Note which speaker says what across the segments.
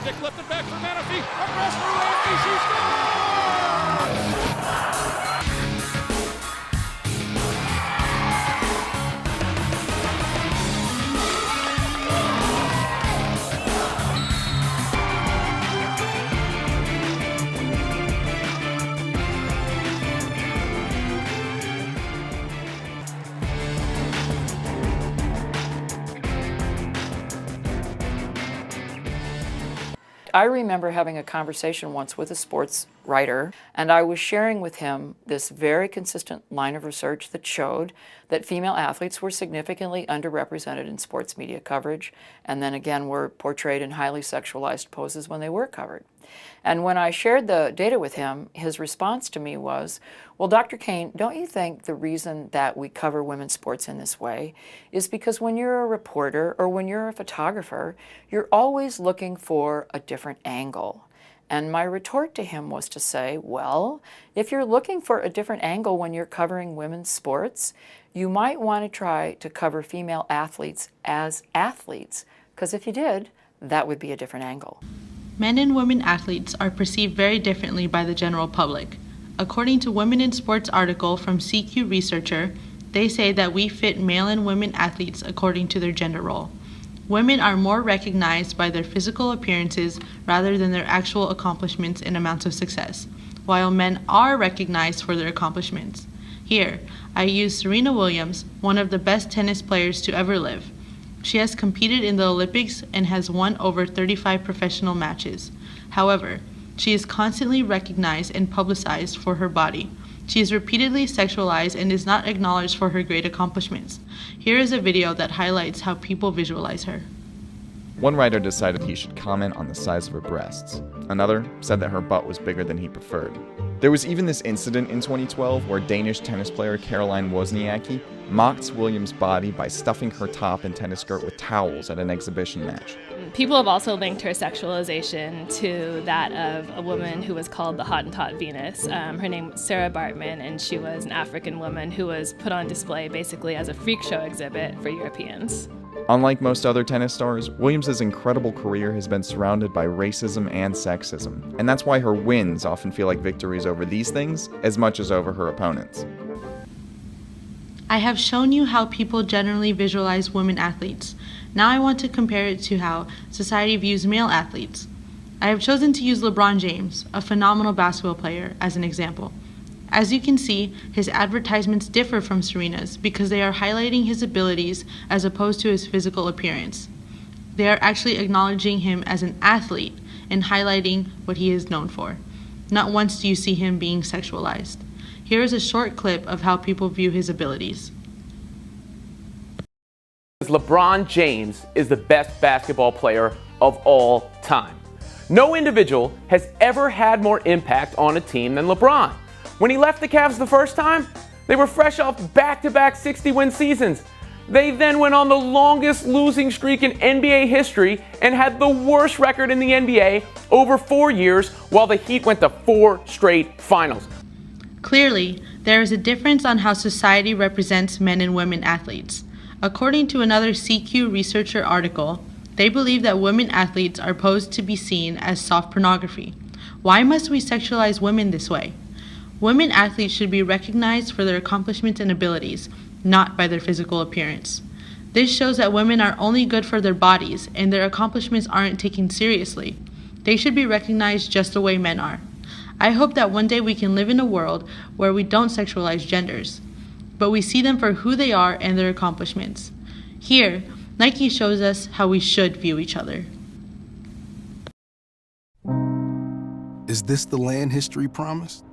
Speaker 1: stick lifted back for Menifee. Across for Lamke. She scores!
Speaker 2: I remember having a conversation once with a sports writer, and I was sharing with him this very consistent line of research that showed that female athletes were significantly underrepresented in sports media coverage, and then again were portrayed in highly sexualized poses when they were covered. And when I shared the data with him, his response to me was, well, Dr. Kane, don't you think the reason that we cover women's sports in this way is because when you're a reporter or when you're a photographer, you're always looking for a different angle. And my retort to him was to say, well, if you're looking for a different angle when you're covering women's sports, you might want to try to cover female athletes as athletes, because if you did, that would be a different angle.
Speaker 3: Men and women athletes are perceived very differently by the general public. According to Women in Sports article from CQ Researcher, they say that we fit male and women athletes according to their gender role. Women are more recognized by their physical appearances rather than their actual accomplishments and amounts of success, while men are recognized for their accomplishments. Here, I use Serena Williams, one of the best tennis players to ever live. She has competed in the Olympics and has won over 35 professional matches. However, she is constantly recognized and publicized for her body. She is repeatedly sexualized and is not acknowledged for her great accomplishments. Here is a video that highlights how people visualize her.
Speaker 4: One writer decided he should comment on the size of her breasts. Another said that her butt was bigger than he preferred. There was even this incident in 2012 where Danish tennis player Caroline Wozniacki mocked Williams' body by stuffing her top and tennis skirt with towels at an exhibition match.
Speaker 5: People have also linked her sexualization to that of a woman who was called the Hottentot Venus. Her name was Sarah Bartman, and she was an African woman who was put on display basically as a freak show exhibit for Europeans.
Speaker 4: Unlike most other tennis stars, Williams' incredible career has been surrounded by racism and sexism, and that's why her wins often feel like victories over these things as much as over her opponents.
Speaker 3: I have shown you how people generally visualize women athletes. Now I want to compare it to how society views male athletes. I have chosen to use LeBron James, a phenomenal basketball player, as an example. As you can see, his advertisements differ from Serena's because they are highlighting his abilities as opposed to his physical appearance. They are actually acknowledging him as an athlete and highlighting what he is known for. Not once do you see him being sexualized. Here is a short clip of how people view his abilities.
Speaker 6: LeBron James is the best basketball player of all time. No individual has ever had more impact on a team than LeBron. When he left the Cavs the first time, they were fresh off back-to-back 60-win seasons. They then went on the longest losing streak in NBA history and had the worst record in the NBA over 4 years, while the Heat went to 4 straight finals.
Speaker 3: Clearly, there is a difference on how society represents men and women athletes. According to another CQ Researcher article, they believe that women athletes are posed to be seen as soft pornography. Why must we sexualize women this way? Women athletes should be recognized for their accomplishments and abilities, not by their physical appearance. This shows that women are only good for their bodies and their accomplishments aren't taken seriously. They should be recognized just the way men are. I hope that one day we can live in a world where we don't sexualize genders, but we see them for who they are and their accomplishments. Here, Nike shows us how we should view each other.
Speaker 7: Is this the land history promised?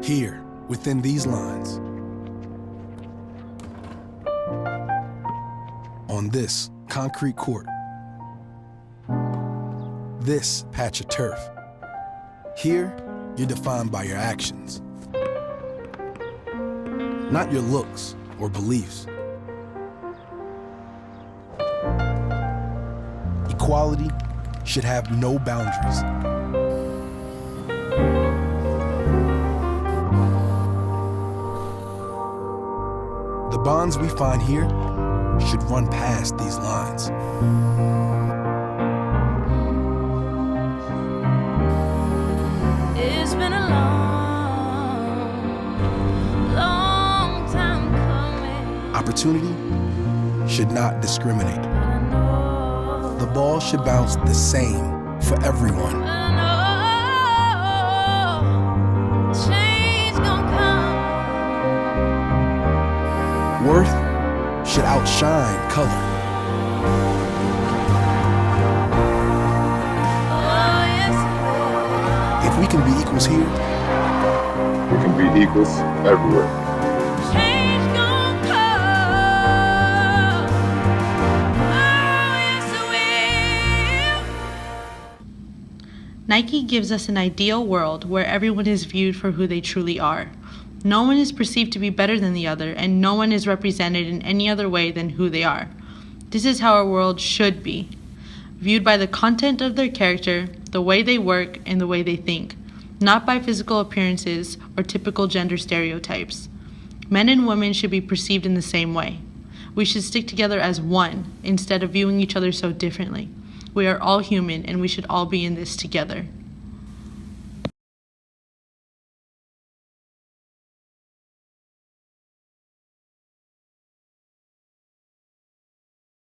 Speaker 7: Here, within these lines, on this concrete court, this patch of turf, here, you're defined by your actions, not your looks or beliefs. Equality should have no boundaries. The bonds we find here should run past these lines. opportunity should not discriminate. The ball should bounce the same for everyone. Worth should outshine color. If we can be equals here,
Speaker 8: we can be equals everywhere.
Speaker 3: Nike gives us an ideal world where everyone is viewed for who they truly are. No one is perceived to be better than the other, and no one is represented in any other way than who they are. This is how our world should be, viewed by the content of their character, the way they work, and the way they think, not by physical appearances or typical gender stereotypes. Men and women should be perceived in the same way. We should stick together as one, instead of viewing each other so differently. We are all human, and we should all be in this together.